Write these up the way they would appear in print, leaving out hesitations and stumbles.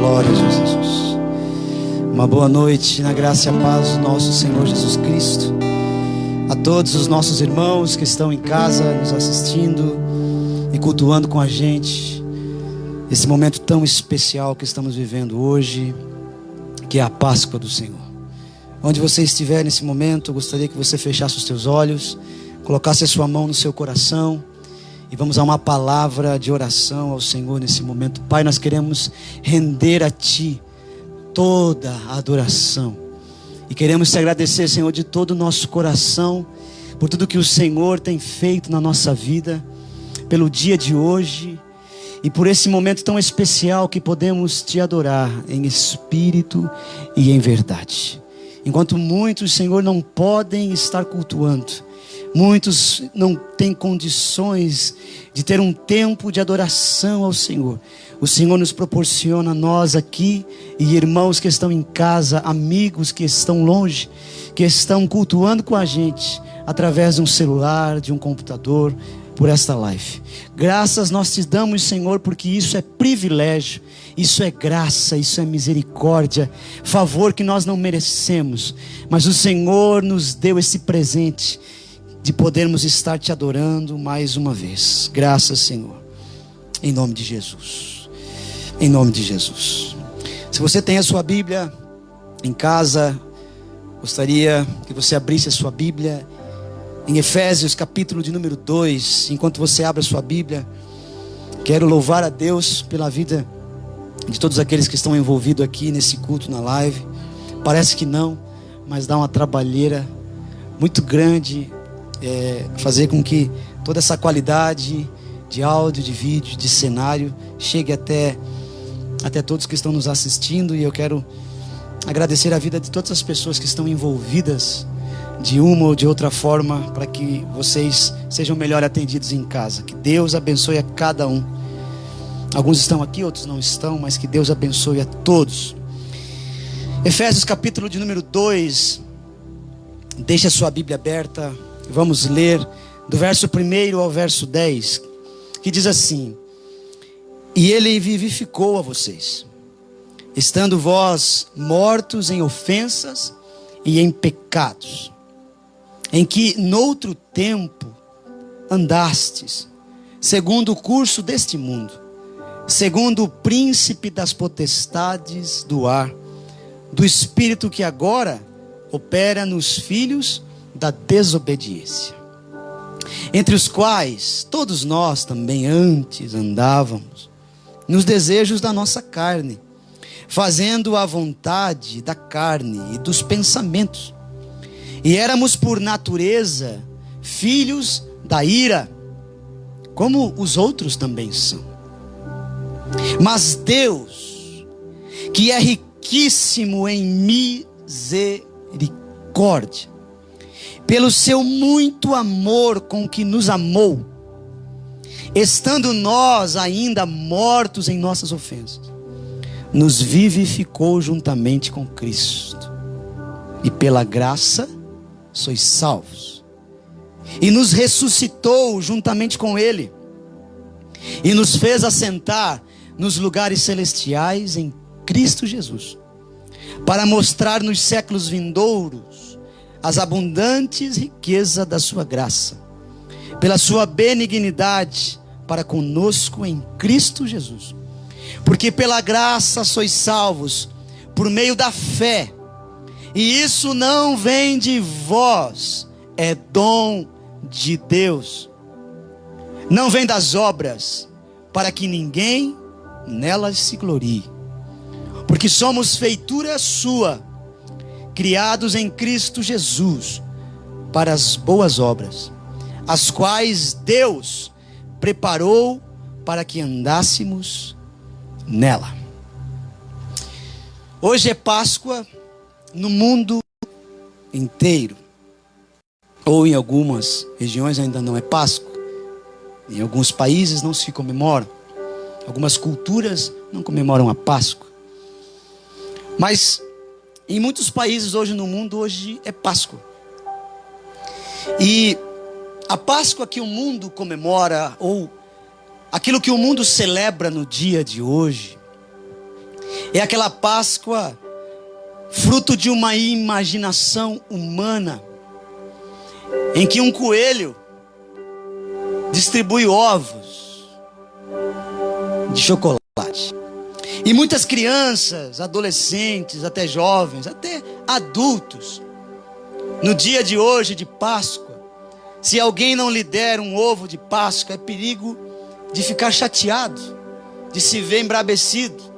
Glória a Jesus. Uma boa noite na graça e a paz do nosso Senhor Jesus Cristo. A todos os nossos irmãos que estão em casa nos assistindo e cultuando com a gente esse momento tão especial que estamos vivendo hoje, que é a Páscoa do Senhor. Onde você estiver nesse momento, eu gostaria que você fechasse os seus olhos, colocasse a sua mão no seu coração e vamos a uma palavra de oração ao Senhor nesse momento. Pai, nós queremos render a Ti toda a adoração e queremos te agradecer, Senhor, de todo o nosso coração por tudo que o Senhor tem feito na nossa vida, pelo dia de hoje e por esse momento tão especial que podemos Te adorar em espírito e em verdade. Enquanto muitos, Senhor, não podem estar cultuando, muitos não têm condições de ter um tempo de adoração ao Senhor, o Senhor nos proporciona, nós aqui e irmãos que estão em casa, amigos que estão longe, que estão cultuando com a gente através de um celular, de um computador, por esta live. Graças nós te damos, Senhor, porque isso é privilégio, isso é graça, isso é misericórdia, favor que nós não merecemos, mas o Senhor nos deu esse presente de podermos estar te adorando mais uma vez. Graças, Senhor, em nome de Jesus, em nome de Jesus. Se você tem a sua Bíblia em casa, gostaria que você abrisse a sua Bíblia em Efésios capítulo de número 2. Enquanto você abre a sua Bíblia, quero louvar a Deus pela vida de todos aqueles que estão envolvidos aqui nesse culto, na live. Parece que não, mas dá uma trabalheira muito grande fazer com que toda essa qualidade de áudio, de vídeo, de cenário chegue até todos que estão nos assistindo. E eu quero agradecer a vida de todas as pessoas que estão envolvidas de uma ou de outra forma para que vocês sejam melhor atendidos em casa. Que Deus abençoe a cada um. Alguns estão aqui, outros não estão, mas que Deus abençoe a todos. Efésios capítulo de número 2. Deixe a sua Bíblia aberta. Vamos ler do verso 1 ao verso 10, que diz assim: E Ele vivificou a vocês, estando vós mortos em ofensas e em pecados, em que noutro tempo andastes, segundo o curso deste mundo, segundo o príncipe das potestades do ar, do espírito que agora opera nos filhos da desobediência, entre os quais todos nós também antes andávamos, nos desejos da nossa carne, fazendo a vontade da carne e dos pensamentos, e éramos por natureza filhos da ira, como os outros também são. Mas Deus, que é riquíssimo em misericórdia, pelo seu muito amor com que nos amou, estando nós ainda mortos em nossas ofensas, nos vivificou juntamente com Cristo, e pela graça sois salvos, e nos ressuscitou juntamente com Ele, e nos fez assentar nos lugares celestiais em Cristo Jesus, para mostrar nos séculos vindouros as abundantes riquezas da sua graça, pela sua benignidade para conosco em Cristo Jesus. Porque pela graça sois salvos, por meio da fé, e isso não vem de vós, é dom de Deus, não vem das obras, para que ninguém nelas se glorie. Porque somos feitura sua, criados em Cristo Jesus, para as boas obras, as quais Deus preparou para que andássemos nela. Hoje é Páscoa no mundo inteiro, ou em algumas regiões ainda não é Páscoa, em alguns países não se comemora, algumas culturas não comemoram a Páscoa, mas em muitos países hoje no mundo, hoje é Páscoa. E a Páscoa que o mundo comemora, ou aquilo que o mundo celebra no dia de hoje, É aquela Páscoa fruto de uma imaginação humana, em que um coelho distribui ovos de chocolate. E muitas crianças, adolescentes, até jovens, até adultos, no dia de hoje de Páscoa, se alguém não lhe der um ovo de Páscoa, é perigo de ficar chateado, de se ver embravecido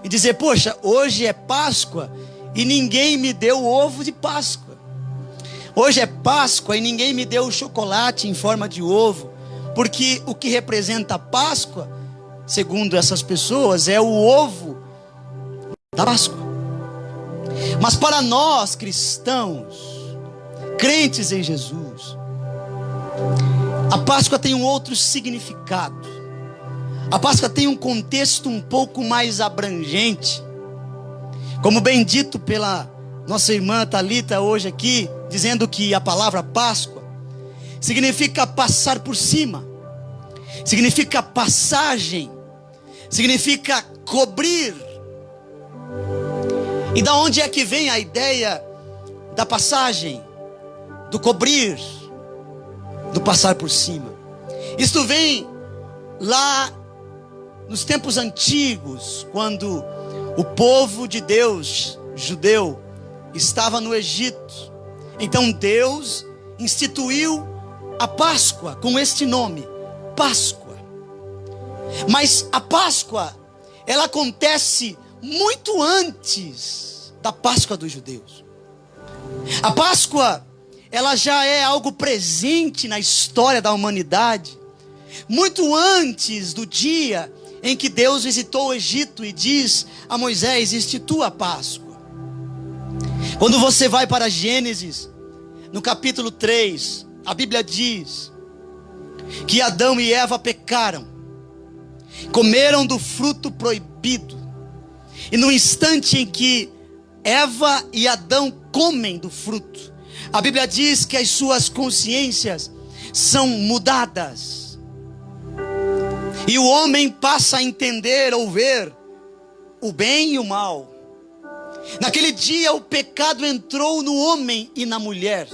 e dizer: poxa, hoje é Páscoa e ninguém me deu o ovo de Páscoa. Hoje é Páscoa e ninguém me deu o chocolate em forma de ovo. Porque o que representa a Páscoa, segundo essas pessoas, é o ovo da Páscoa. Mas para nós cristãos, crentes em Jesus, a Páscoa tem um outro significado. A Páscoa tem um contexto um pouco mais abrangente. Como bem dito pela nossa irmã Thalita hoje aqui, dizendo que a palavra Páscoa significa passar por cima, significa passagem, significa cobrir. E da onde é que vem a ideia da passagem, do cobrir, do passar por cima? Isto vem lá nos tempos antigos, quando o povo de Deus, judeu, estava no Egito. Então Deus instituiu a Páscoa com este nome, Páscoa. Mas a Páscoa, ela acontece muito antes da Páscoa dos judeus. A Páscoa, ela já é algo presente na história da humanidade, muito antes do dia em que Deus visitou o Egito e diz a Moisés: institua a Páscoa. Quando você vai para Gênesis, no capítulo 3, a Bíblia diz que Adão e Eva pecaram, comeram do fruto proibido. E no instante em que Eva e Adão comem do fruto, a Bíblia diz que as suas consciências são mudadas. E o homem passa a entender ou ver o bem e o mal. Naquele dia o pecado entrou no homem e na mulher.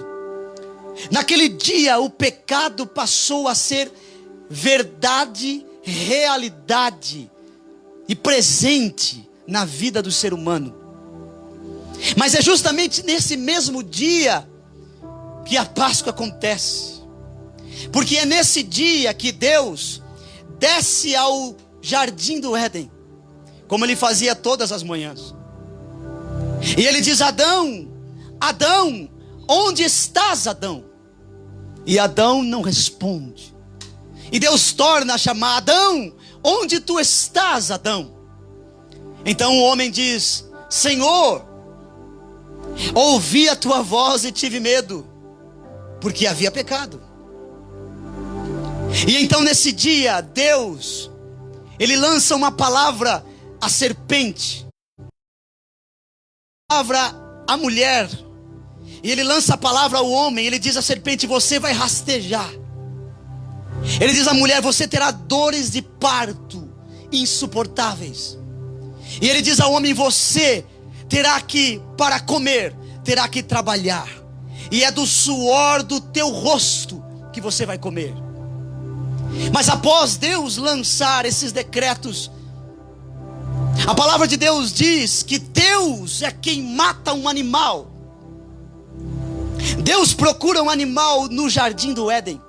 Naquele dia o pecado passou a ser verdade, realidade e presente na vida do ser humano. Mas é justamente nesse mesmo dia que a Páscoa acontece. Porque é nesse dia que Deus desce ao jardim do Éden, como ele fazia todas as manhãs. E ele diz: Adão, Adão, onde estás, Adão? E Adão não responde. E Deus torna a chamar: Adão, onde tu estás, Adão? Então o homem diz: Senhor, ouvi a tua voz e tive medo, porque havia pecado. E então nesse dia Deus, ele lança uma palavra à serpente, palavra à mulher, e ele lança a palavra ao homem. Ele diz à serpente: você vai rastejar. Ele diz à mulher: você terá dores de parto insuportáveis. E ele diz ao homem: você terá que, para comer, terá que trabalhar, e é do suor do teu rosto que você vai comer. Mas após Deus lançar esses decretos, a palavra de Deus diz que Deus é quem mata um animal. Deus procura um animal no jardim do Éden,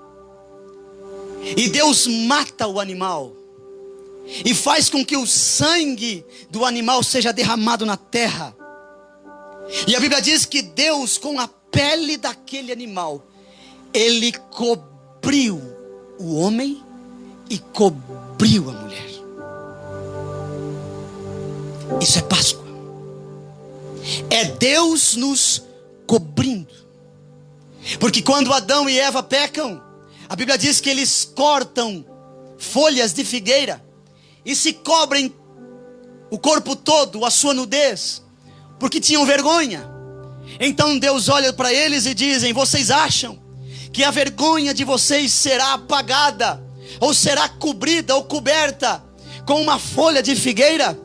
e Deus mata o animal, e faz com que o sangue do animal seja derramado na terra. E a Bíblia diz que Deus, com a pele daquele animal, ele cobriu o homem e cobriu a mulher. Isso é Páscoa. É Deus nos cobrindo. Porque quando Adão e Eva pecam, a Bíblia diz que eles cortam folhas de figueira e se cobrem o corpo todo, a sua nudez, porque tinham vergonha. Então Deus olha para eles e dizem: vocês acham que a vergonha de vocês será apagada, ou será cobrida ou coberta com uma folha de figueira?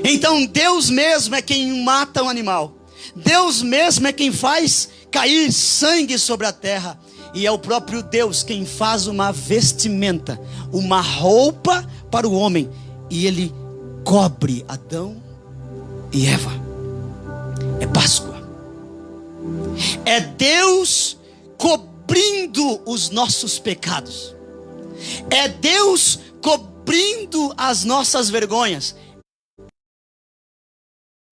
Então Deus mesmo é quem mata um animal. Deus mesmo é quem faz cair sangue sobre a terra. E é o próprio Deus quem faz uma vestimenta, uma roupa para o homem. E Ele cobre Adão e Eva. É Páscoa. É Deus cobrindo os nossos pecados. É Deus cobrindo as nossas vergonhas.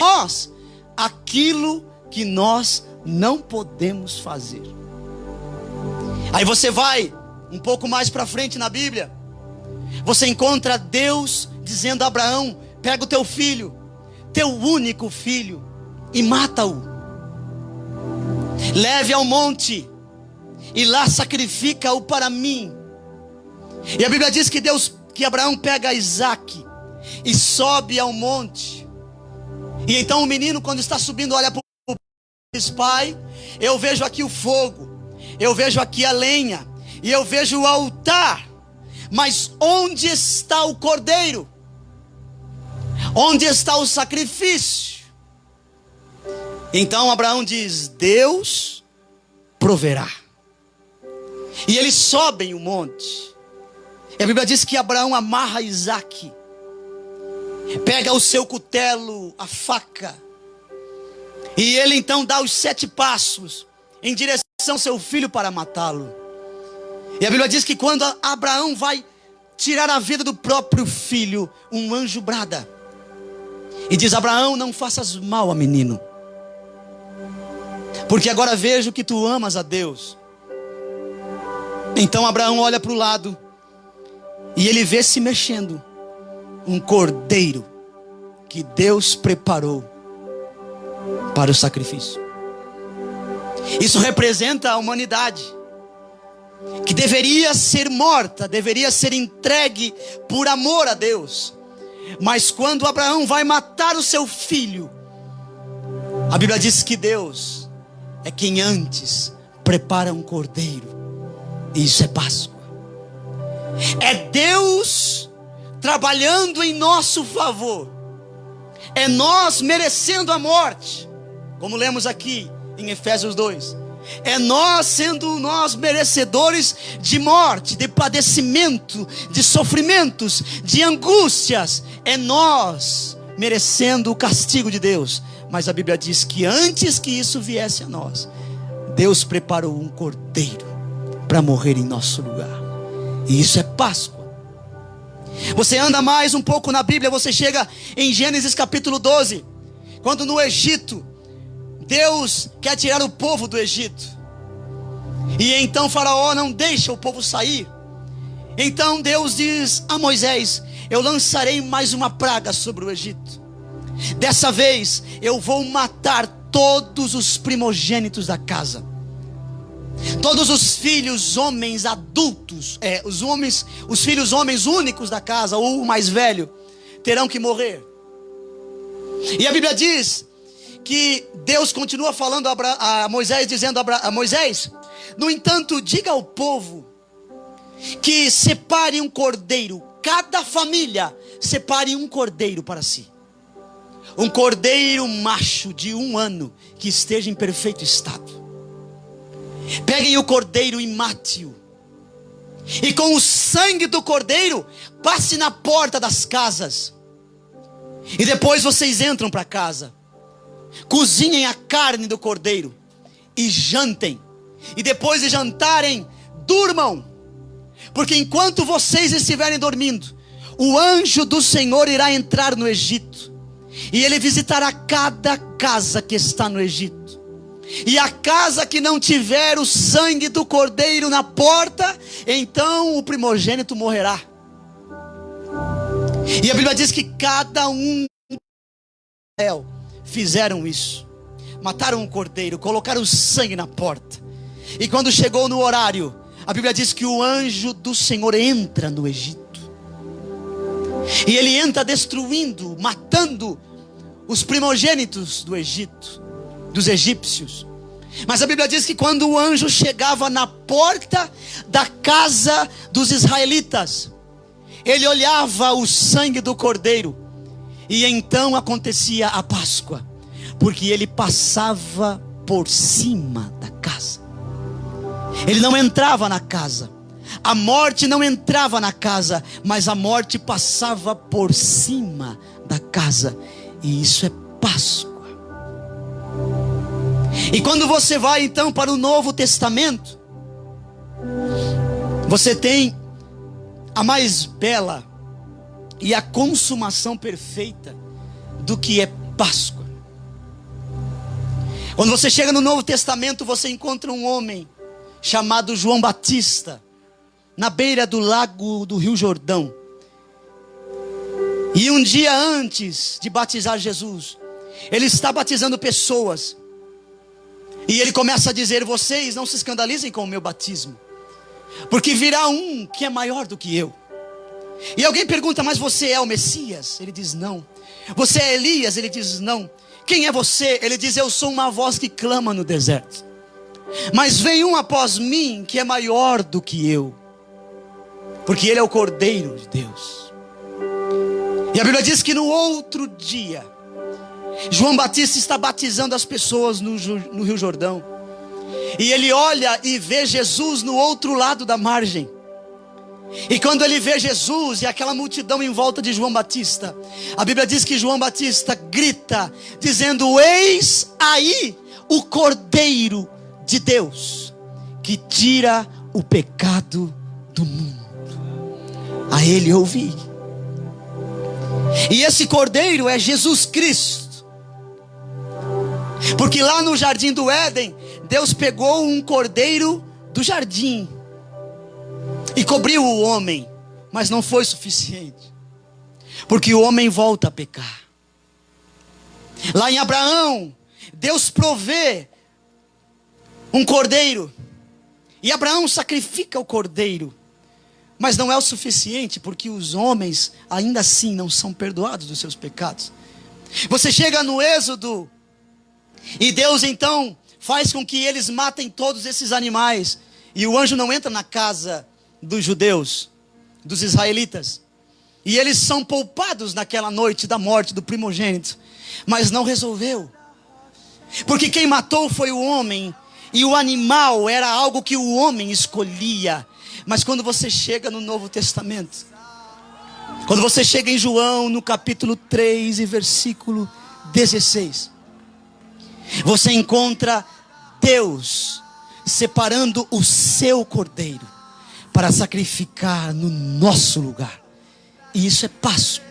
Nós, aquilo que nós não podemos fazer. Aí você vai um pouco mais para frente na Bíblia, você encontra Deus dizendo a Abraão: pega o teu filho, teu único filho, e mata-o. Leve ao monte e lá sacrifica-o para mim. E a Bíblia diz que Abraão pega Isaque e sobe ao monte. E então o menino, quando está subindo, olha para o pai e diz: pai, eu vejo aqui o fogo, eu vejo aqui a lenha, e eu vejo o altar, mas onde está o cordeiro? Onde está o sacrifício? Então Abraão diz: Deus proverá. E eles sobem o monte. E a Bíblia diz que Abraão amarra Isaque, pega o seu cutelo, a faca, e ele então dá os 7 passos em direção ao seu filho para matá-lo. E a Bíblia diz que quando Abraão vai tirar a vida do próprio filho, um anjo brada e diz: Abraão, não faças mal a menino, porque agora vejo que tu amas a Deus. Então Abraão olha para o lado e ele vê se mexendo um cordeiro que Deus preparou para o sacrifício. Isso representa a humanidade, que deveria ser morta, deveria ser entregue por amor a Deus. Mas quando Abraão vai matar o seu filho, a Bíblia diz que Deus é quem antes prepara um cordeiro. E isso é Páscoa. É Deus trabalhando em nosso favor. É nós merecendo a morte, como lemos aqui em Efésios 2. É nós sendo nós merecedores de morte, de padecimento, de sofrimentos, de angústias. É nós merecendo o castigo de Deus. Mas a Bíblia diz que antes que isso viesse a nós, Deus preparou um cordeiro para morrer em nosso lugar. E isso é Páscoa. Você anda mais um pouco na Bíblia, você chega em Gênesis capítulo 12, quando no Egito Deus quer tirar o povo do Egito, e então Faraó não deixa o povo sair. Então Deus diz a Moisés: eu lançarei mais uma praga sobre o Egito. Dessa vez eu vou matar todos os primogênitos da casa. Todos os filhos homens adultos, os filhos homens únicos da casa, ou o mais velho, terão que morrer. E a Bíblia diz que Deus continua falando a Moisés, dizendo a Moisés: no entanto, diga ao povo que separe um cordeiro, cada família separe um cordeiro para si. Um cordeiro macho de 1 ano, que esteja em perfeito estado. Peguem o cordeiro e mate-o, e com o sangue do cordeiro passe na porta das casas. E depois vocês entram para casa, cozinhem a carne do cordeiro e jantem. E depois de jantarem, durmam, porque enquanto vocês estiverem dormindo, o anjo do Senhor irá entrar no Egito, e ele visitará cada casa que está no Egito. E a casa que não tiver o sangue do cordeiro na porta, então o primogênito morrerá. E a Bíblia diz que cada um de Israel fizeram isso. Mataram um cordeiro, colocaram o sangue na porta. E quando chegou no horário, a Bíblia diz que o anjo do Senhor entra no Egito. E ele entra destruindo, matando os primogênitos do Egito, dos egípcios. Mas a Bíblia diz que quando o anjo chegava na porta da casa dos israelitas, ele olhava o sangue do cordeiro, E então acontecia a Páscoa, porque ele passava por cima da casa. Ele não entrava na casa. A morte não entrava na casa, mas a morte passava por cima da casa. E isso é Páscoa. E quando você vai então para o Novo Testamento, você tem a mais bela e a consumação perfeita do que é Páscoa. Quando você chega no Novo Testamento, você encontra um homem chamado João Batista, na beira do lago do Rio Jordão. E um dia antes de batizar Jesus, ele está batizando pessoas. E ele começa a dizer: vocês não se escandalizem com o meu batismo, porque virá um que é maior do que eu. E alguém pergunta: mas você é o Messias? Ele diz: não. Você é Elias? Ele diz: não. Quem é você? Ele diz: eu sou uma voz que clama no deserto. Mas vem um após mim que é maior do que eu, porque ele é o Cordeiro de Deus. E a Bíblia diz que no outro dia, João Batista está batizando as pessoas no Rio Jordão. E ele olha e vê Jesus no outro lado da margem. E quando ele vê Jesus e aquela multidão em volta de João Batista, a Bíblia diz que João Batista grita, dizendo: eis aí o Cordeiro de Deus, que tira o pecado do mundo. A ele ouvi. E esse Cordeiro é Jesus Cristo. Porque lá no jardim do Éden, Deus pegou um cordeiro do jardim e cobriu o homem, mas não foi suficiente, porque o homem volta a pecar. Lá em Abraão, Deus provê um cordeiro, e Abraão sacrifica o cordeiro, mas não é o suficiente, porque os homens ainda assim não são perdoados dos seus pecados. Você chega no Êxodo, e Deus então faz com que eles matem todos esses animais, e o anjo não entra na casa dos judeus, dos israelitas, e eles são poupados naquela noite da morte do primogênito. Mas não resolveu, porque quem matou foi o homem, e o animal era algo que o homem escolhia. Mas quando você chega no Novo Testamento, quando você chega em João, no capítulo 3 e versículo 16, você encontra Deus separando o seu cordeiro para sacrificar no nosso lugar. E isso é Páscoa.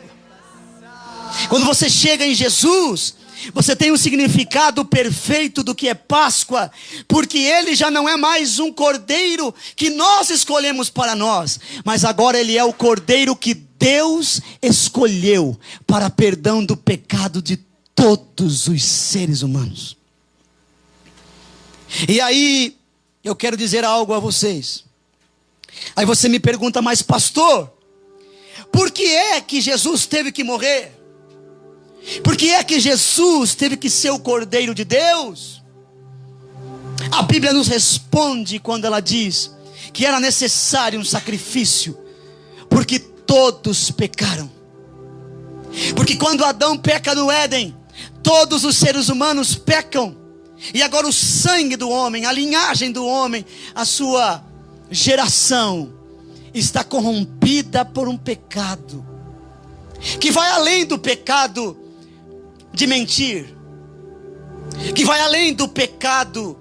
Quando você chega em Jesus, você tem um significado perfeito do que é Páscoa, porque ele já não é mais um cordeiro que nós escolhemos para nós, mas agora ele é o cordeiro que Deus escolheu para perdão do pecado de todos os seres humanos. E aí eu quero dizer algo a vocês. Aí você me pergunta: mas pastor, por que é que Jesus teve que morrer? Por que é que Jesus teve que ser o Cordeiro de Deus? A Bíblia nos responde quando ela diz que era necessário um sacrifício, porque todos pecaram. Porque quando Adão peca no Éden, todos os seres humanos pecam. E agora o sangue do homem, a linhagem do homem, a sua geração está corrompida por um pecado que vai além do pecado de mentir, que vai além do pecado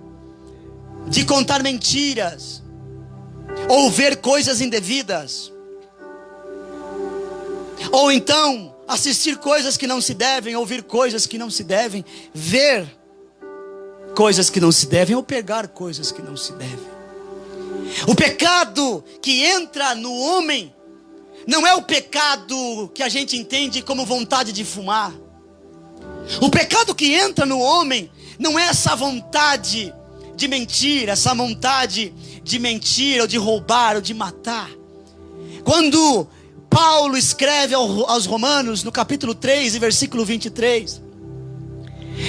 de contar mentiras, ou ver coisas indevidas, ou então assistir coisas que não se devem, ouvir coisas que não se devem, ver coisas que não se devem, ou pegar coisas que não se devem. O pecado que entra no homem não é o pecado que a gente entende como vontade de fumar. O pecado que entra no homem não é essa vontade de mentir, essa vontade de mentir, ou de roubar, ou de matar. Quando Paulo escreve aos Romanos, no capítulo 3 e versículo 23,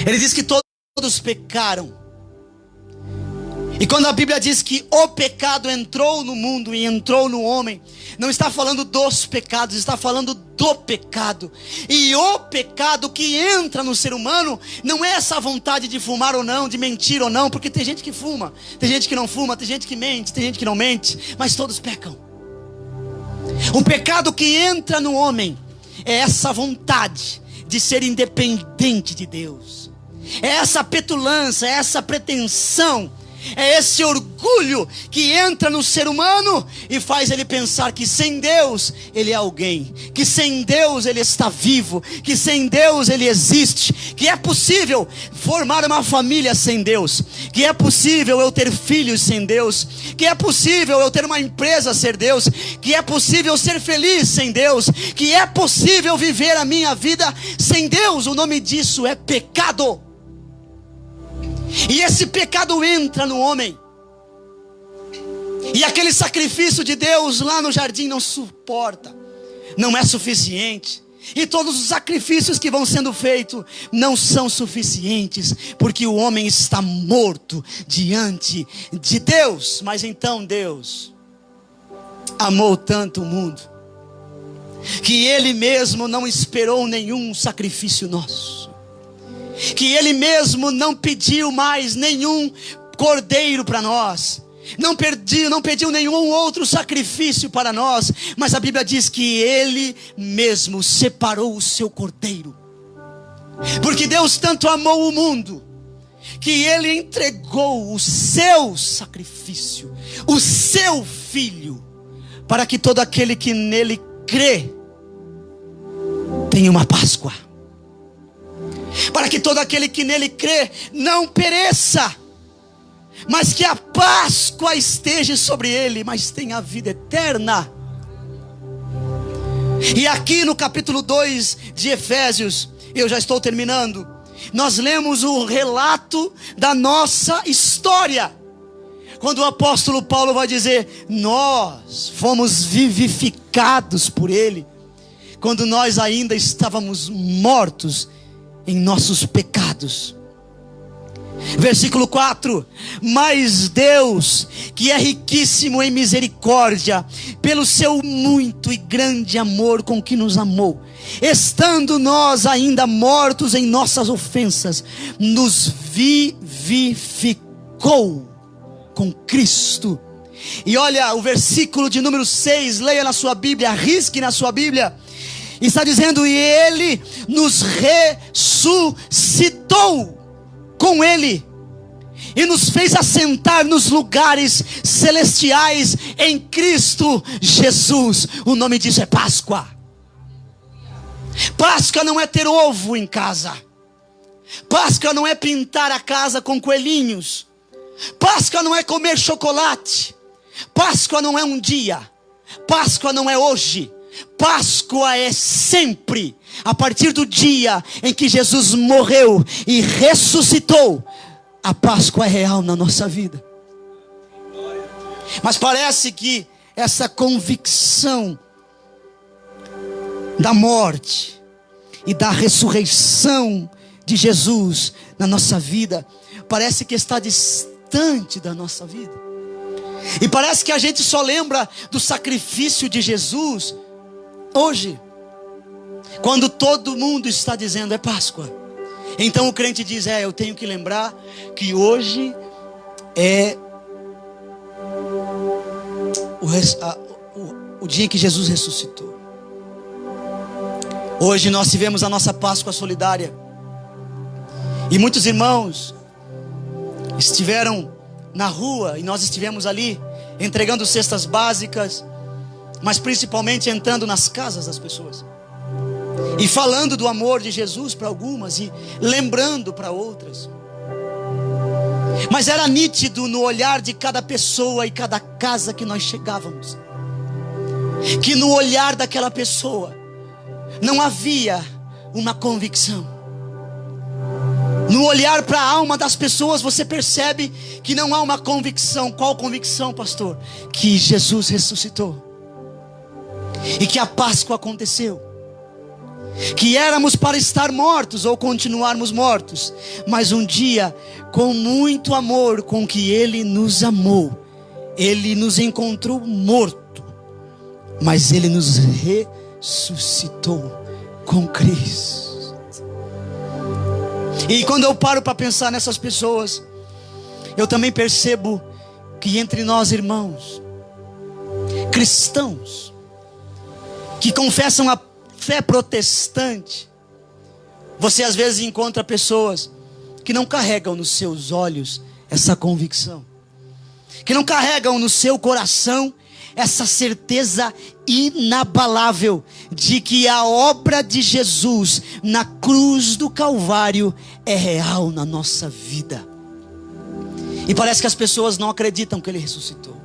ele diz que todos pecaram E quando a Bíblia diz que o pecado entrou no mundo e entrou no homem, não está falando dos pecados, está falando do pecado. E o pecado que entra no ser humano não é essa vontade de fumar ou não, de mentir ou não, porque tem gente que fuma, tem gente que não fuma, tem gente que mente, tem gente que não mente, mas todos pecam. O pecado que entra no homem é essa vontade de ser independente de Deus, é essa petulância, é essa pretensão, é esse orgulho que entra no ser humano e faz ele pensar que sem Deus ele é alguém, que sem Deus ele está vivo, que sem Deus ele existe, que é possível formar uma família sem Deus, que é possível eu ter filhos sem Deus, que é possível eu ter uma empresa sem Deus, que é possível ser feliz sem Deus, que é possível viver a minha vida sem Deus. O nome disso é pecado. E esse pecado entra no homem, e aquele sacrifício de Deus lá no jardim não suporta, não é suficiente. E todos os sacrifícios que vão sendo feitos não são suficientes, porque o homem está morto diante de Deus. Mas então Deus amou tanto o mundo, que Ele mesmo não esperou nenhum sacrifício nosso, que Ele mesmo não pediu mais nenhum cordeiro para nós, não pediu nenhum outro sacrifício para nós, mas a Bíblia diz que Ele mesmo separou o seu cordeiro, porque Deus tanto amou o mundo, que Ele entregou o seu sacrifício, o seu Filho, para que todo aquele que nele crê tenha uma Páscoa, para que todo aquele que nele crê não pereça, mas que a Páscoa esteja sobre ele, mas tenha a vida eterna. E aqui no capítulo 2 de Efésios, eu já estou terminando, nós lemos o relato da nossa história, quando o apóstolo Paulo vai dizer: nós fomos vivificados por Ele, quando nós ainda estávamos mortos em nossos pecados. Versículo 4: mas Deus, que é riquíssimo em misericórdia, pelo seu muito e grande amor com que nos amou, estando nós ainda mortos em nossas ofensas, nos vivificou com Cristo. E olha o versículo de número 6, leia na sua Bíblia, risque na sua Bíblia. Está dizendo: e Ele nos ressuscitou com Ele, e nos fez assentar nos lugares celestiais em Cristo Jesus. O nome disso é Páscoa. Páscoa não é ter ovo em casa, Páscoa não é pintar a casa com coelhinhos, Páscoa não é comer chocolate, Páscoa não é um dia, Páscoa não é hoje, Páscoa é sempre. A partir do dia em que Jesus morreu e ressuscitou, a Páscoa é real na nossa vida. Mas parece que essa convicção da morte e da ressurreição de Jesus na nossa vida, parece que está distante da nossa vida. E parece que a gente só lembra do sacrifício de Jesus hoje, quando todo mundo está dizendo é Páscoa. Então o crente diz: eu tenho que lembrar que hoje é o dia em que Jesus ressuscitou. Hoje nós tivemos a nossa Páscoa solidária, e muitos irmãos estiveram na rua, e nós estivemos ali entregando cestas básicas, mas principalmente entrando nas casas das pessoas e falando do amor de Jesus para algumas e lembrando para outras. Mas era nítido no olhar de cada pessoa e cada casa que nós chegávamos, que no olhar daquela pessoa não havia uma convicção. No olhar para a alma das pessoas você percebe que não há uma convicção. Qual convicção, pastor? Que Jesus ressuscitou e que a Páscoa aconteceu. que éramos para estar mortos ou continuarmos mortos, mas um dia, com muito amor com que Ele nos amou, Ele nos encontrou morto, mas Ele nos ressuscitou com Cristo. E quando eu paro para pensar nessas pessoas, eu também percebo que entre nós, irmãos, cristãos, que confessam a fé protestante, você às vezes encontra pessoas que não carregam nos seus olhos essa convicção, que não carregam no seu coração essa certeza inabalável de que a obra de Jesus na cruz do Calvário é real na nossa vida. E parece que as pessoas não acreditam que Ele ressuscitou.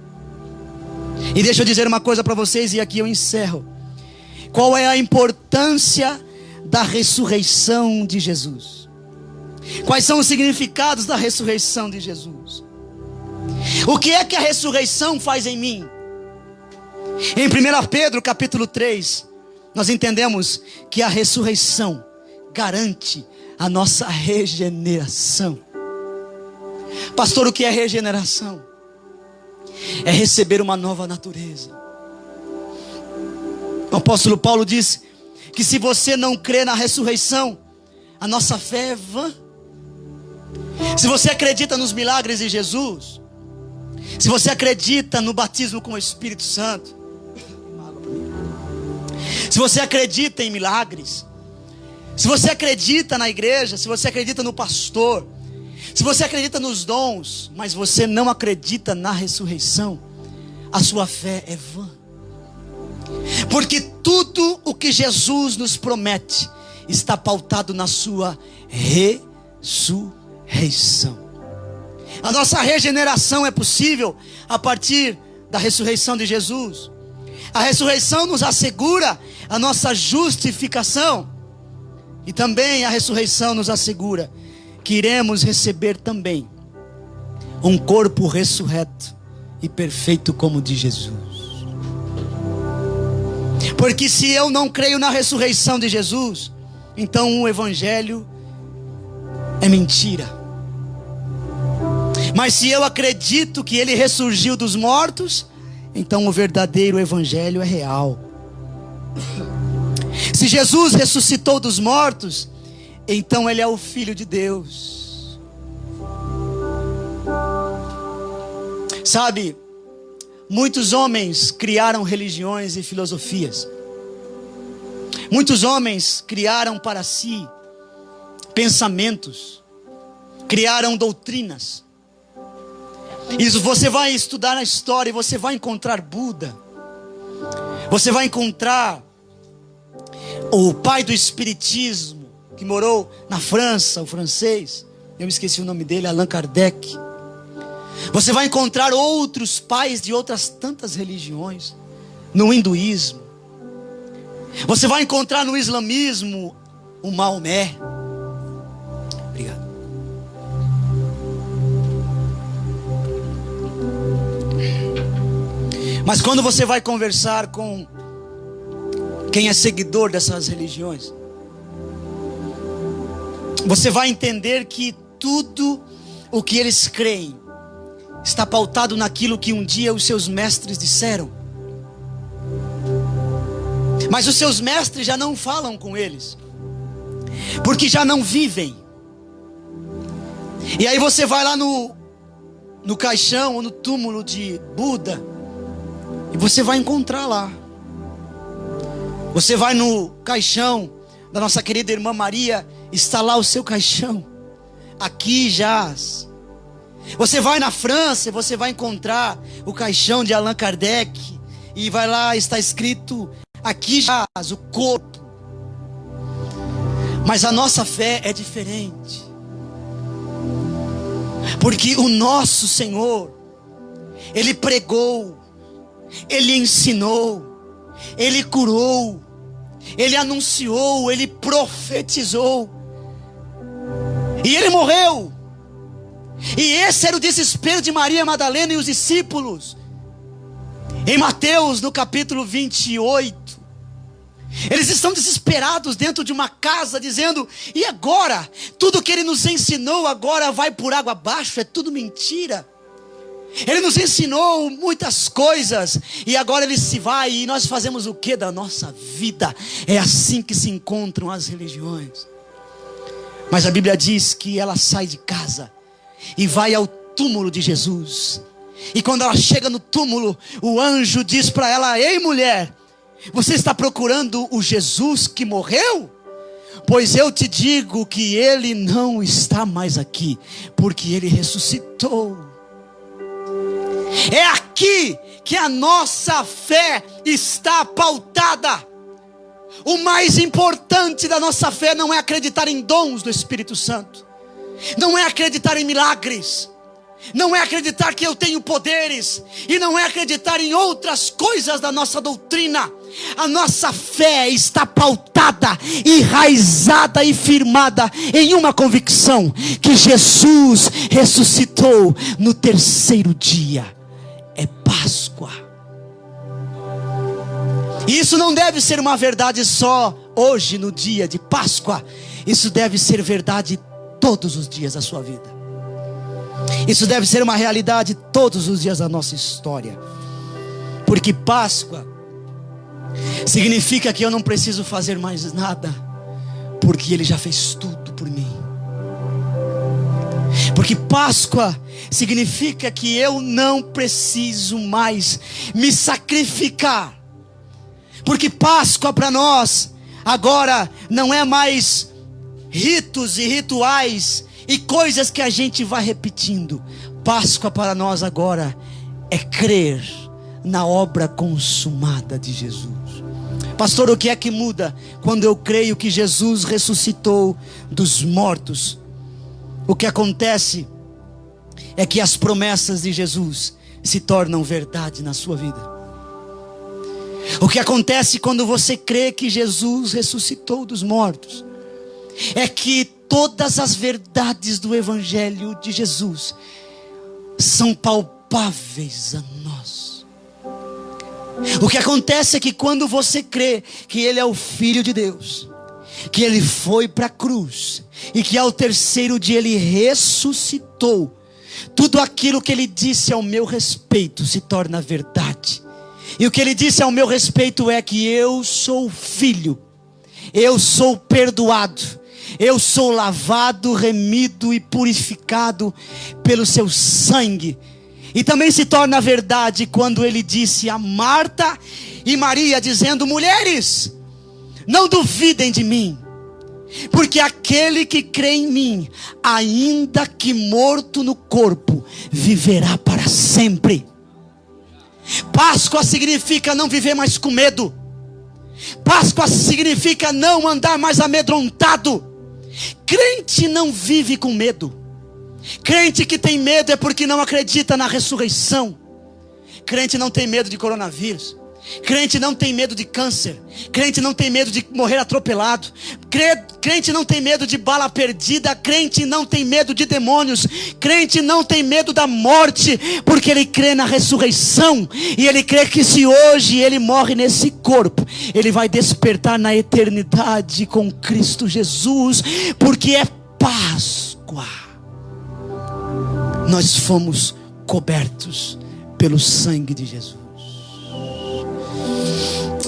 E deixa eu dizer uma coisa para vocês, e aqui eu encerro. Qual é a importância da ressurreição de Jesus? Quais são os significados da ressurreição de Jesus? O que é que a ressurreição faz em mim? Em 1 Pedro capítulo 3, nós entendemos que a ressurreição garante a nossa regeneração. Pastor, o que é regeneração? É receber uma nova natureza. O apóstolo Paulo diz que se você não crê na ressurreição, a nossa fé é vã. Se você acredita nos milagres de Jesus, se você acredita no batismo com o Espírito Santo, se você acredita em milagres, se você acredita na igreja, se você acredita no pastor, se você acredita nos dons, mas você não acredita na ressurreição, a sua fé é vã. Porque tudo o que Jesus nos promete está pautado na sua ressurreição. A nossa regeneração é possível a partir da ressurreição de Jesus. A ressurreição nos assegura a nossa justificação. E também a ressurreição nos assegura que iremos receber também um corpo ressurreto e perfeito como o de Jesus. Porque se eu não creio na ressurreição de Jesus, então o evangelho é mentira. Mas se eu acredito que Ele ressurgiu dos mortos, então o verdadeiro evangelho é real. Se Jesus ressuscitou dos mortos, então Ele é o Filho de Deus. Sabe, muitos homens criaram religiões e filosofias. Muitos homens criaram para si pensamentos, criaram doutrinas. E você vai estudar na história e você vai encontrar Buda. Você vai encontrar o pai do espiritismo, que morou na França, o francês, eu me esqueci o nome dele, Allan Kardec. Você vai encontrar outros pais de outras tantas religiões, no hinduísmo. Você vai encontrar no islamismo o Maomé. Obrigado. Mas quando você vai conversar com quem é seguidor dessas religiões, você vai entender que tudo o que eles creem está pautado naquilo que um dia os seus mestres disseram. Mas os seus mestres já não falam com eles, porque já não vivem. E aí você vai lá no caixão ou no túmulo de Buda, e você vai encontrar lá. Você vai no caixão da nossa querida irmã Maria, está lá o seu caixão. Aqui jaz. Você vai na França, você vai encontrar o caixão de Allan Kardec, e vai lá, está escrito: aqui jaz o corpo. Mas a nossa fé é diferente, porque o nosso Senhor, Ele pregou, Ele ensinou, Ele curou, Ele anunciou, Ele profetizou, e Ele morreu. E esse era o desespero de Maria Madalena e os discípulos. Em Mateus, no capítulo 28, Eles estão desesperados dentro de uma casa, dizendo: e agora? Tudo que ele nos ensinou agora vai por água abaixo, é tudo mentira. Ele nos ensinou muitas coisas e agora ele se vai, e nós fazemos o que da nossa vida? É assim que se encontram as religiões. Mas a Bíblia diz que ela sai de casa e vai ao túmulo de Jesus. E quando ela chega no túmulo, o anjo diz para ela: ei mulher, você está procurando o Jesus que morreu? Pois eu te digo que ele não está mais aqui, porque ele ressuscitou. É aqui que a nossa fé está pautada. O mais importante da nossa fé não é acreditar em dons do Espírito Santo, não é acreditar em milagres, não é acreditar que eu tenho poderes, e não é acreditar em outras coisas da nossa doutrina. A nossa fé está pautada, enraizada e firmada em uma convicção: que Jesus ressuscitou no terceiro dia. É Páscoa. E isso não deve ser uma verdade só hoje, no dia de Páscoa. Isso deve ser verdade todos os dias da sua vida. Isso deve ser uma realidade todos os dias da nossa história. Porque Páscoa significa que eu não preciso fazer mais nada, porque ele já fez tudo por mim. Porque Páscoa significa que eu não preciso mais me sacrificar. Porque Páscoa para nós agora não é mais ritos e rituais e coisas que a gente vai repetindo. Páscoa para nós agora é crer na obra consumada de Jesus. Pastor, o que é que muda quando eu creio que Jesus ressuscitou dos mortos? O que acontece é que as promessas de Jesus se tornam verdade na sua vida. O que acontece quando você crê que Jesus ressuscitou dos mortos é que todas as verdades do Evangelho de Jesus são palpáveis a nós. O que acontece é que quando você crê que Ele é o Filho de Deus, que Ele foi para a cruz e que ao terceiro dia Ele ressuscitou, tudo aquilo que Ele disse ao meu respeito se torna verdade. E o que Ele disse ao meu respeito é que eu sou filho, eu sou perdoado, eu sou lavado, remido e purificado pelo seu sangue. E também se torna verdade quando Ele disse a Marta e Maria, dizendo: mulheres, não duvidem de mim, porque aquele que crê em mim, ainda que morto no corpo, viverá para sempre. Páscoa significa não viver mais com medo. Páscoa significa não andar mais amedrontado. Crente não vive com medo. Crente que tem medo é porque não acredita na ressurreição. Crente não tem medo de coronavírus. Crente não tem medo de câncer. Crente não tem medo de morrer atropelado. Crente não tem medo de bala perdida. Crente não tem medo de demônios. Crente não tem medo da morte, porque ele crê na ressurreição. E ele crê que se hoje ele morre nesse corpo, ele vai despertar na eternidade com Cristo Jesus, porque é Páscoa. Nós fomos cobertos pelo sangue de Jesus.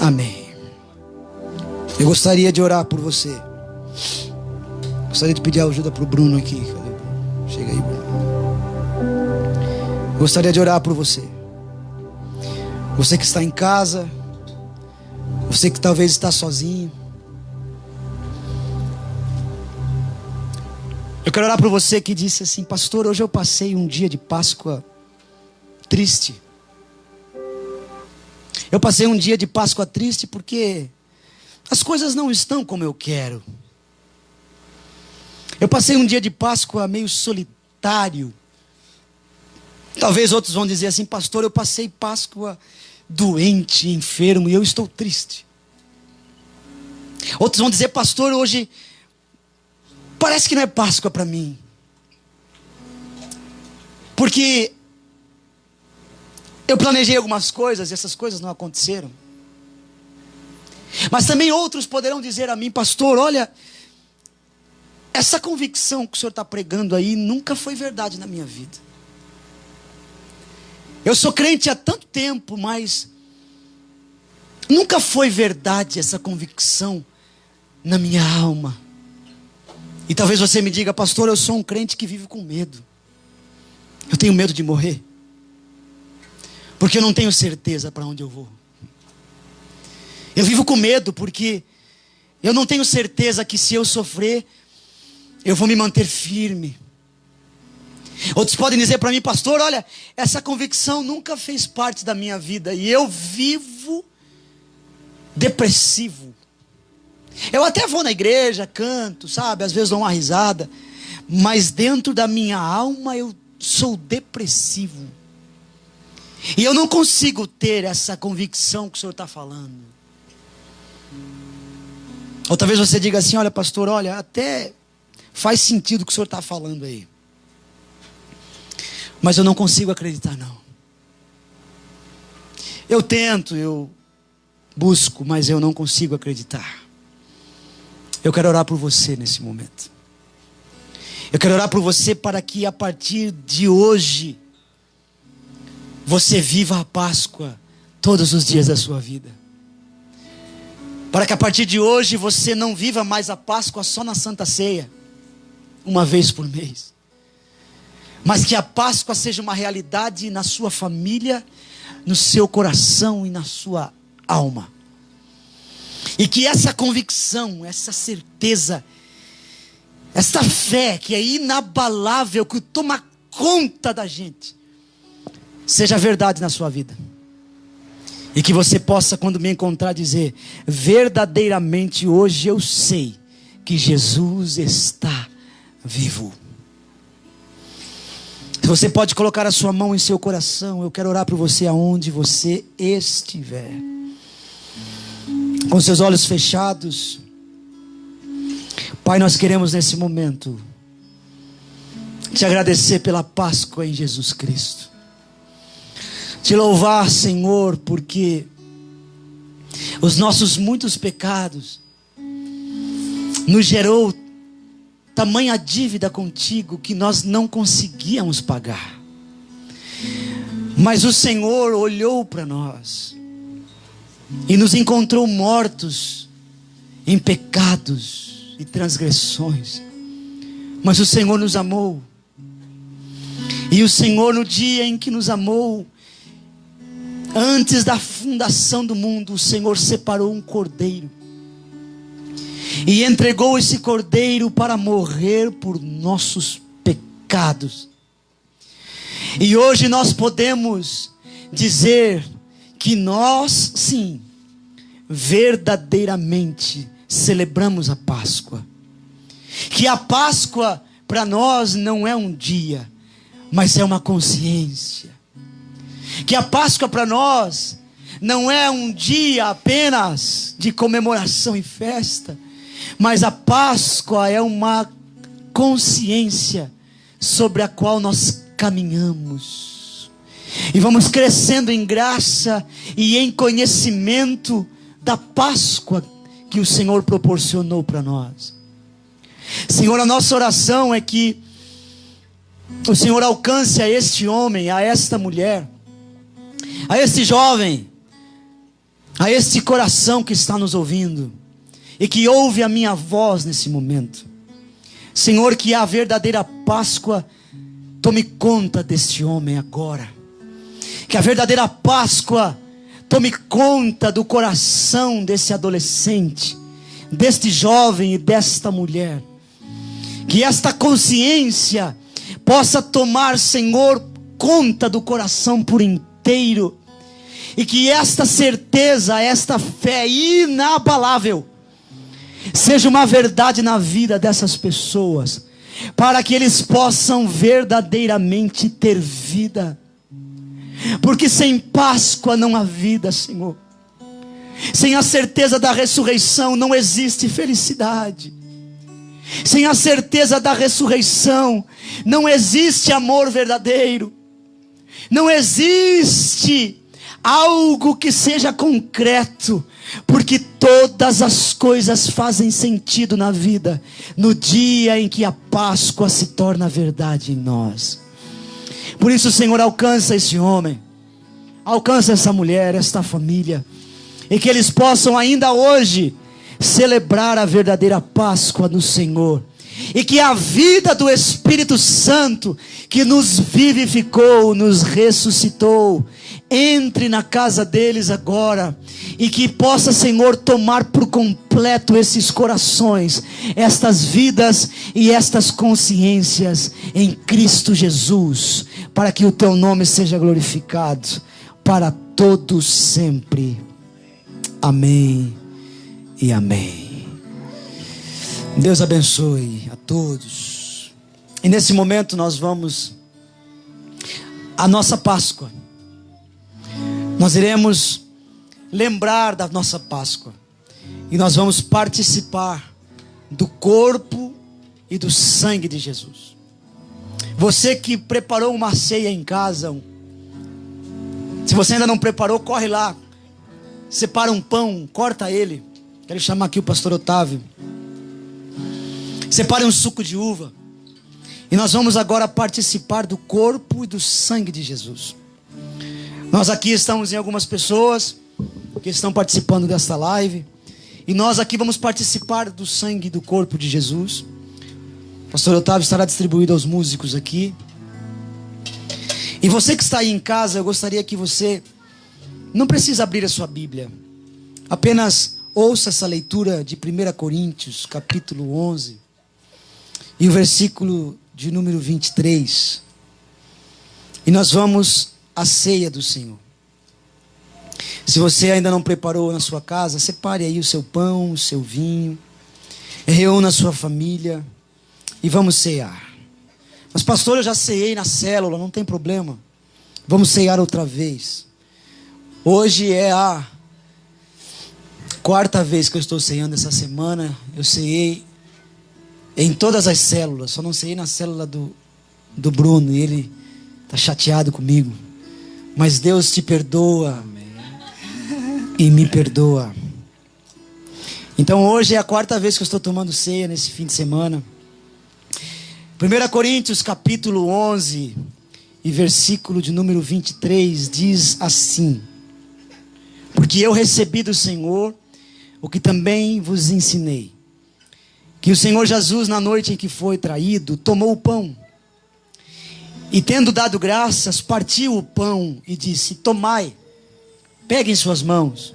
Amém. Eu gostaria de orar por você. Gostaria de pedir ajuda para o Bruno aqui. Chega aí, Bruno. Gostaria de orar por você. Você que está em casa. Você que talvez está sozinho. Eu quero orar por você que disse assim: pastor, hoje eu passei um dia de Páscoa triste. Eu passei um dia de Páscoa triste porque as coisas não estão como eu quero. Eu passei um dia de Páscoa meio solitário. Talvez outros vão dizer assim: pastor, eu passei Páscoa doente, enfermo, e eu estou triste. Outros vão dizer: pastor, hoje parece que não é Páscoa para mim, porque eu planejei algumas coisas e essas coisas não aconteceram. Mas também outros poderão dizer a mim: pastor, olha, essa convicção que o senhor está pregando aí nunca foi verdade na minha vida. Eu sou crente há tanto tempo, mas nunca foi verdade essa convicção na minha alma. E talvez você me diga: pastor, eu sou um crente que vive com medo. Eu tenho medo de morrer, porque eu não tenho certeza para onde eu vou. Eu vivo com medo porque eu não tenho certeza que se eu sofrer, eu vou me manter firme. Outros podem dizer para mim: pastor, olha, essa convicção nunca fez parte da minha vida e eu vivo depressivo. Eu até vou na igreja, canto, sabe, às vezes dou uma risada, mas dentro da minha alma eu sou depressivo. E eu não consigo ter essa convicção que o senhor está falando. Ou talvez você diga assim: olha, pastor, olha, até faz sentido o que o senhor está falando aí, mas eu não consigo acreditar não. Eu tento, eu busco, mas eu não consigo acreditar. Eu quero orar por você nesse momento. Eu quero orar por você para que a partir de hoje você viva a Páscoa todos os dias da sua vida. Para que a partir de hoje você não viva mais a Páscoa só na Santa Ceia, uma vez por mês. Mas que a Páscoa seja uma realidade na sua família, no seu coração e na sua alma. E que essa convicção, essa certeza, essa fé que é inabalável, que toma conta da gente, seja verdade na sua vida. E que você possa, quando me encontrar, dizer: verdadeiramente hoje eu sei que Jesus está vivo. Se você pode colocar a sua mão em seu coração, eu quero orar por você aonde você estiver. Com seus olhos fechados. Pai, nós queremos nesse momento te agradecer pela Páscoa em Jesus Cristo. Te louvar, Senhor, porque os nossos muitos pecados nos gerou tamanha dívida contigo que nós não conseguíamos pagar. Mas o Senhor olhou para nós e nos encontrou mortos em pecados e transgressões. Mas o Senhor nos amou. E o Senhor, no dia em que nos amou, antes da fundação do mundo, o Senhor separou um cordeiro e entregou esse cordeiro para morrer por nossos pecados. E hoje nós podemos dizer que nós, sim, verdadeiramente celebramos a Páscoa. Que a Páscoa para nós não é um dia, mas é uma consciência. Que a Páscoa para nós não é um dia apenas de comemoração e festa, mas a Páscoa é uma consciência sobre a qual nós caminhamos. E vamos crescendo em graça e em conhecimento da Páscoa que o Senhor proporcionou para nós. Senhor, a nossa oração é que o Senhor alcance a este homem, a esta mulher, a este jovem, a este coração que está nos ouvindo e que ouve a minha voz nesse momento. Senhor, que a verdadeira Páscoa tome conta deste homem agora. Que a verdadeira Páscoa tome conta do coração desse adolescente, deste jovem e desta mulher. Que esta consciência possa tomar, Senhor, conta do coração por inteiro. E que esta certeza, esta fé inabalável seja uma verdade na vida dessas pessoas, para que eles possam verdadeiramente ter vida. Porque sem Páscoa não há vida, Senhor. Sem a certeza da ressurreição não existe felicidade. Sem a certeza da ressurreição não existe amor verdadeiro. Não existe algo que seja concreto Porque todas as coisas fazem sentido na vida no dia em que a Páscoa se torna verdade em nós. Por isso, Senhor, alcança esse homem, alcança essa mulher, esta família, e que eles possam ainda hoje celebrar a verdadeira Páscoa no Senhor. E que a vida do Espírito Santo, que nos vivificou, nos ressuscitou, entre na casa deles agora. E que possa, Senhor, tomar por completo esses corações, estas vidas e estas consciências em Cristo Jesus. Para que o teu nome seja glorificado para todos sempre. Amém e amém. Deus abençoe a todos. E nesse momento nós vamos à nossa Páscoa. Nós iremos lembrar da nossa Páscoa. E nós vamos participar do corpo e do sangue de Jesus. Você que preparou uma ceia em casa, se você ainda não preparou, corre lá. Separa um pão, corta ele. Quero chamar aqui o pastor Otávio. Separe um suco de uva. E nós vamos agora participar do corpo e do sangue de Jesus. Nós aqui estamos em algumas pessoas que estão participando desta live. E nós aqui vamos participar do sangue e do corpo de Jesus. O pastor Otávio estará distribuído aos músicos aqui. E você que está aí em casa, eu gostaria que você não precisa abrir a sua Bíblia. Apenas ouça essa leitura de 1 Coríntios, capítulo 11. E o versículo de número 23. E nós vamos à ceia do Senhor. Se você ainda não preparou na sua casa, separe aí o seu pão, o seu vinho. Reúna a sua família. E vamos cear. Mas pastor, eu já ceei na célula, não tem problema. Vamos cear outra vez. Hoje é a quarta vez que eu estou ceando essa semana. Eu ceei em todas as células, só não ceei na célula do Bruno, e ele está chateado comigo. Mas Deus te perdoa. Amém. E me perdoa. Então hoje é a quarta vez que eu estou tomando ceia nesse fim de semana. 1 Coríntios capítulo 11 e versículo de número 23 diz assim: porque eu recebi do Senhor o que também vos ensinei, que o Senhor Jesus, na noite em que foi traído, tomou o pão e, tendo dado graças, partiu o pão e disse: tomai, peguem suas mãos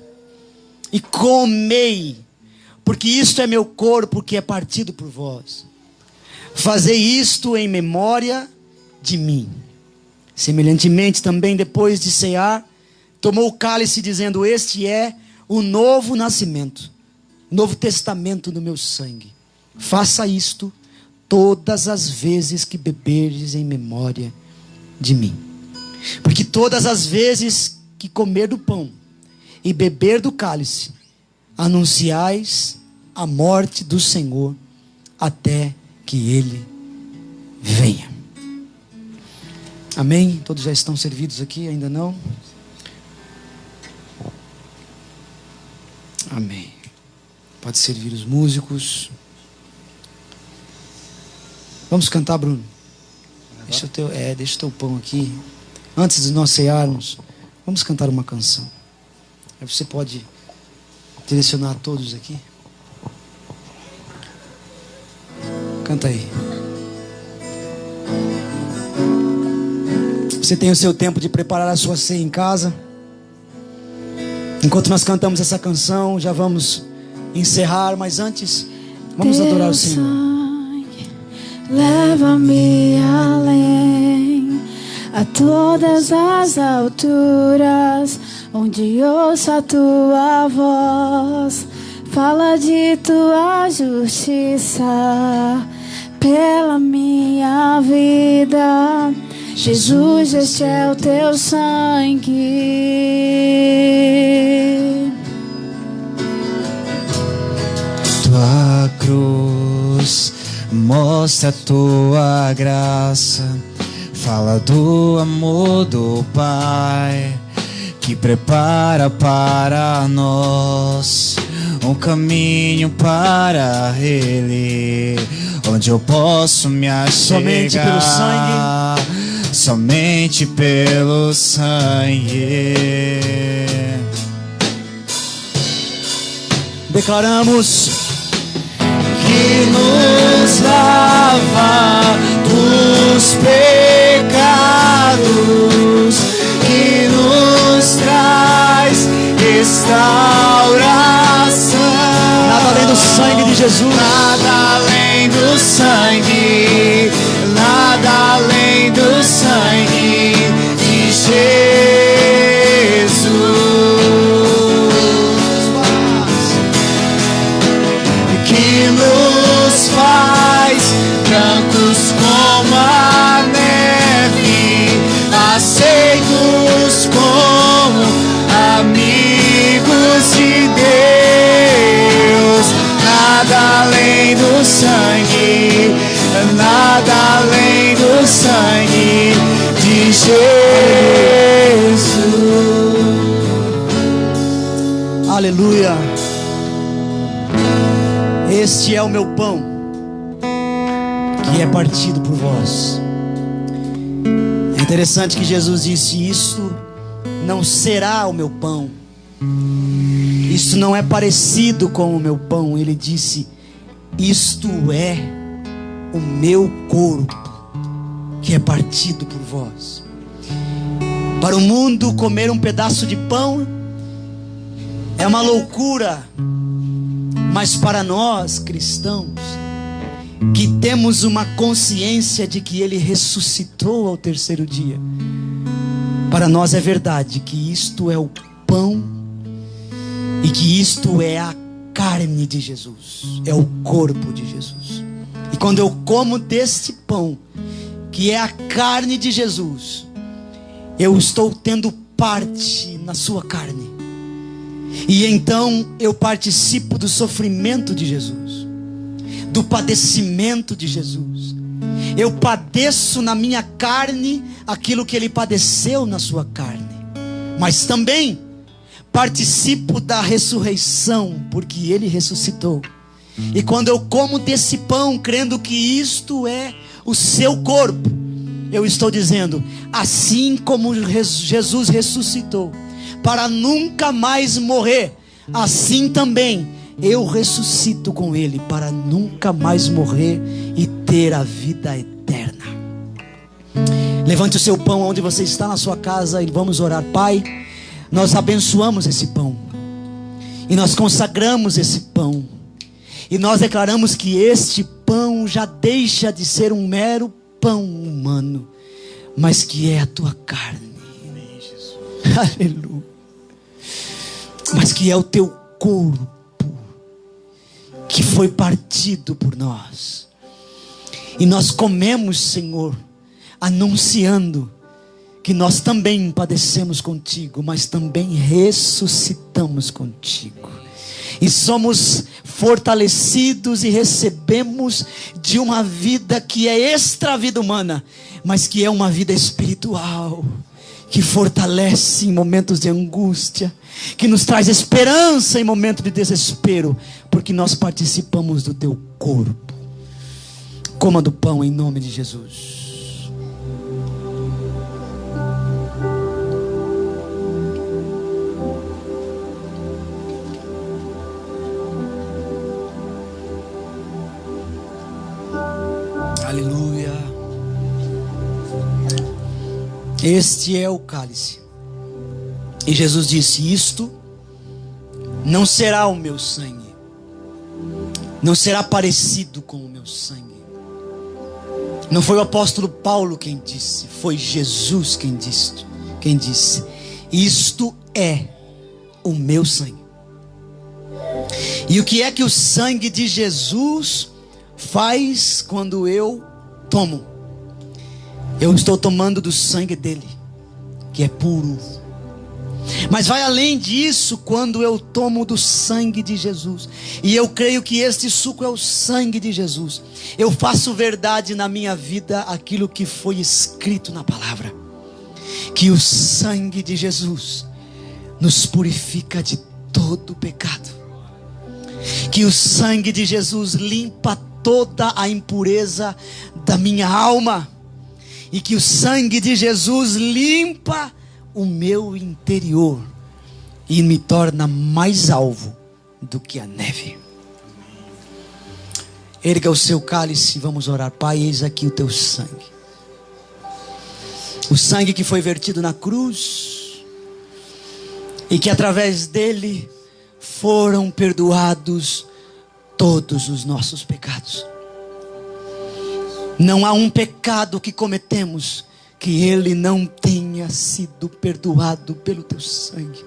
e comei, porque isto é meu corpo que é partido por vós. Fazei isto em memória de mim. Semelhantemente também, depois de cear, tomou o cálice, dizendo: este é o novo nascimento, novo testamento do meu sangue. Faça isto todas as vezes que beberdes em memória de mim. Porque todas as vezes que comer do pão e beber do cálice, anunciais a morte do Senhor até que Ele venha. Amém? Todos já estão servidos aqui? Ainda não? Amém. Pode servir os músicos. Vamos cantar, Bruno? Deixa o teu pão aqui. Antes de nós cearmos, vamos cantar uma canção. Aí você pode direcionar a todos aqui. Canta aí. Você tem o seu tempo de preparar a sua ceia em casa. Enquanto nós cantamos essa canção, já vamos encerrar, mas antes, vamos adorar o Senhor. Leva-me além, a todas as alturas, onde ouço a tua voz. Fala de tua justiça pela minha vida. Jesus, este é o teu sangue. Tua cruz mostra a tua graça, fala do amor do Pai que prepara para nós um caminho para Ele, onde eu posso me achegar. Somente pelo sangue. Somente pelo sangue. Declaramos Que nos lava dos pecados, que nos traz restauração. nada além do sangue de Jesus. Nada além do sangue, nada além do sangue de Jesus. Que nos faz brancos como a neve, aceitos como amigos de Deus. Nada além do sangue, nada além do sangue de Jesus. Aleluia. Este é o meu pão, que é partido por vós. É interessante que Jesus disse: isto não será o meu pão, isto não é parecido com o meu pão. Ele disse: isto é o meu corpo, que é partido por vós. Para o mundo, comer um pedaço de pão é uma loucura, mas para nós cristãos, que temos uma consciência de que Ele ressuscitou ao terceiro dia, para nós é verdade que isto é o pão e que isto é a carne de Jesus, é o corpo de Jesus. E quando eu como deste pão, que é a carne de Jesus, eu estou tendo parte na sua carne. E então eu participo do sofrimento de Jesus, do padecimento de Jesus. Eu padeço na minha carne aquilo que Ele padeceu na sua carne, mas também participo da ressurreição, porque Ele ressuscitou. E quando eu como desse pão, crendo que isto é o seu corpo, eu estou dizendo: assim como Jesus ressuscitou para nunca mais morrer, assim também eu ressuscito com Ele para nunca mais morrer e ter a vida eterna. Levante o seu pão onde você está, na sua casa, e vamos orar. Pai, nós abençoamos esse pão e nós consagramos esse pão, e nós declaramos que este pão já deixa de ser um mero pão humano, mas que é a tua carne. Aleluia. Mas que é o teu corpo, que foi partido por nós. E nós comemos, Senhor, anunciando que nós também padecemos contigo, mas também ressuscitamos contigo. E somos fortalecidos e recebemos de uma vida que é extra vida humana, mas que é uma vida espiritual, que fortalece em momentos de angústia, que nos traz esperança em momentos de desespero, porque nós participamos do teu corpo. Coma do pão em nome de Jesus. Aleluia. Este é o cálice. E Jesus disse: isto não será o meu sangue, não será parecido com o meu sangue. Não foi o apóstolo Paulo quem disse, foi Jesus quem disse: isto é o meu sangue. E o que é que o sangue de Jesus faz quando eu tomo? Eu estou tomando do sangue dele, que é puro. Mas vai além disso quando eu tomo do sangue de Jesus. E eu creio que este suco é o sangue de Jesus. Eu faço verdade na minha vida aquilo que foi escrito na palavra, que o sangue de Jesus nos purifica de todo pecado. Que o sangue de Jesus limpa toda a impureza da minha alma. E que o sangue de Jesus limpa o meu interior e me torna mais alvo do que a neve. Erga o seu cálice e vamos orar. Pai, eis aqui o teu sangue. O sangue que foi vertido na cruz e que através dele foram perdoados todos os nossos pecados. Não há um pecado que cometemos que ele não tenha sido perdoado pelo teu sangue.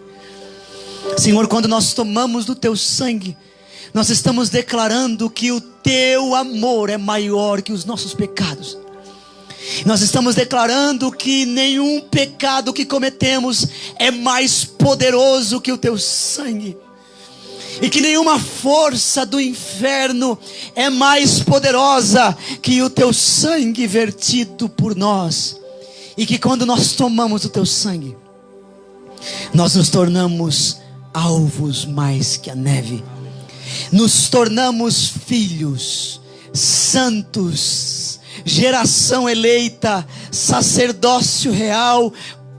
Senhor, quando nós tomamos do teu sangue, nós estamos declarando que o teu amor é maior que os nossos pecados. Nós estamos declarando que nenhum pecado que cometemos é mais poderoso que o teu sangue. E que nenhuma força do inferno é mais poderosa que o teu sangue vertido por nós. E que quando nós tomamos o teu sangue, nós nos tornamos alvos mais que a neve. Nos tornamos filhos, santos, geração eleita, sacerdócio real,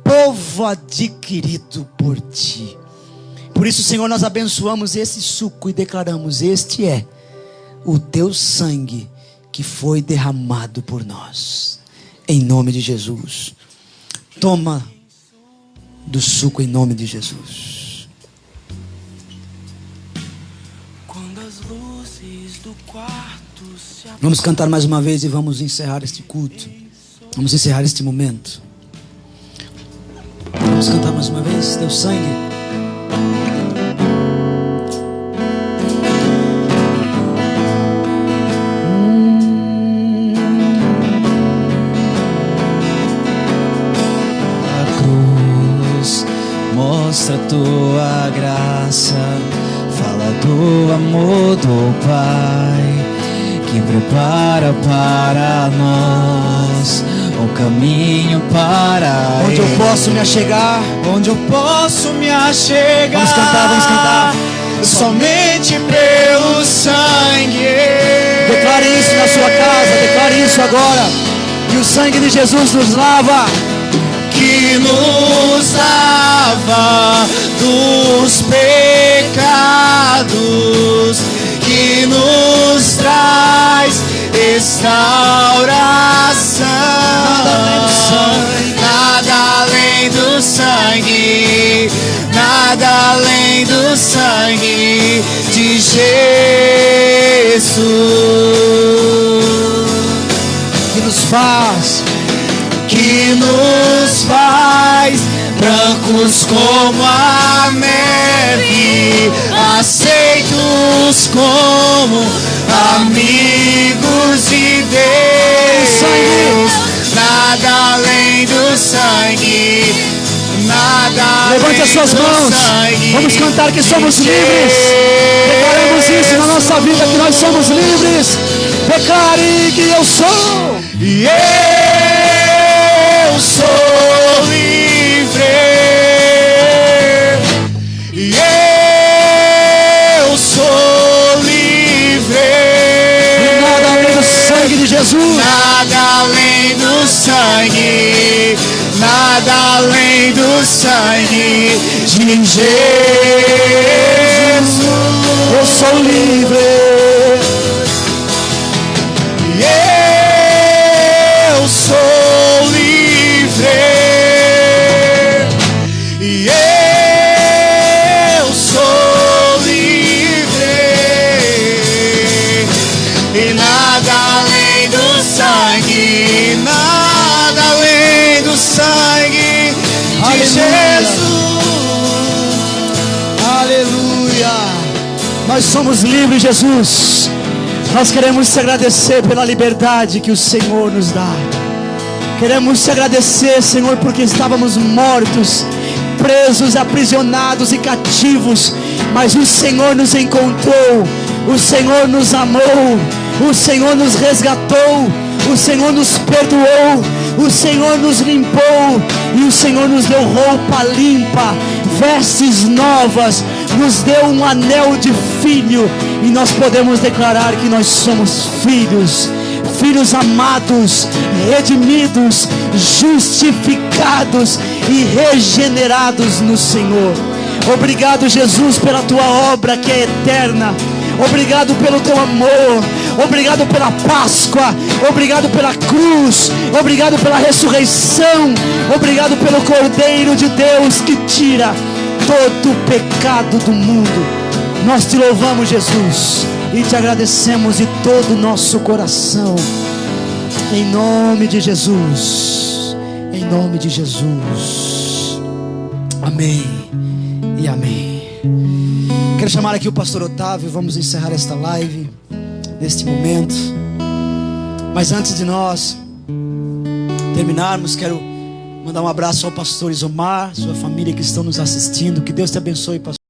povo adquirido por ti. Por isso, Senhor, nós abençoamos esse suco e declaramos: este é o teu sangue que foi derramado por nós. Em nome de Jesus. Toma do suco em nome de Jesus. Vamos cantar mais uma vez e vamos encerrar este culto. Vamos encerrar este momento. Vamos cantar mais uma vez. Teu sangue. Mostra tua graça, fala do amor do Pai, que prepara para nós um caminho para onde eu posso me achegar, onde eu posso me achegar. Vamos cantar, vamos cantar. Somente pelo sangue. Declare isso na sua casa, declare isso agora. E o sangue de Jesus nos lava, que nos lava dos pecados, que nos traz restauração. Nada além do sangue, nada além do sangue de Jesus, que nos faz brancos como a neve, aceitos como amigos de Deus. Nada além do sangue, nada além. Levante as suas mãos. Vamos cantar que somos livres. Declaremos isso na nossa vida, que nós somos livres. Declare que eu sou. E eu sou livre. E eu sou livre. E nada além do sangue de Jesus. Nada além do sangue. Nada além do sangue de Jesus. Eu sou livre. Eu sou livre. E eu sou livre. E nada além do sangue, nada além do sangue de Jesus. Aleluia. Nós somos livres, Jesus. Nós queremos te agradecer pela liberdade que o Senhor nos dá. Queremos te agradecer, Senhor, porque estávamos mortos, presos, aprisionados e cativos, mas o Senhor nos encontrou, o Senhor nos amou, o Senhor nos resgatou, o Senhor nos perdoou, o Senhor nos limpou e o Senhor nos deu roupa limpa, vestes novas, nos deu um anel de filho, e nós podemos declarar que nós somos filhos, filhos amados, redimidos, justificados e regenerados no Senhor. Obrigado, Jesus, pela tua obra que é eterna. Obrigado pelo teu amor. Obrigado pela Páscoa. Obrigado pela cruz. Obrigado pela ressurreição. Obrigado pelo Cordeiro de Deus que tira todo o pecado do mundo. Nós te louvamos, Jesus, e te agradecemos de todo o nosso coração. Em nome de Jesus. Em nome de Jesus. Amém e amém. Quero chamar aqui o pastor Otávio. Vamos encerrar esta live neste momento. Mas antes de nós terminarmos, quero mandar um abraço ao pastor Isomar, sua família que estão nos assistindo. Que Deus te abençoe, pastor.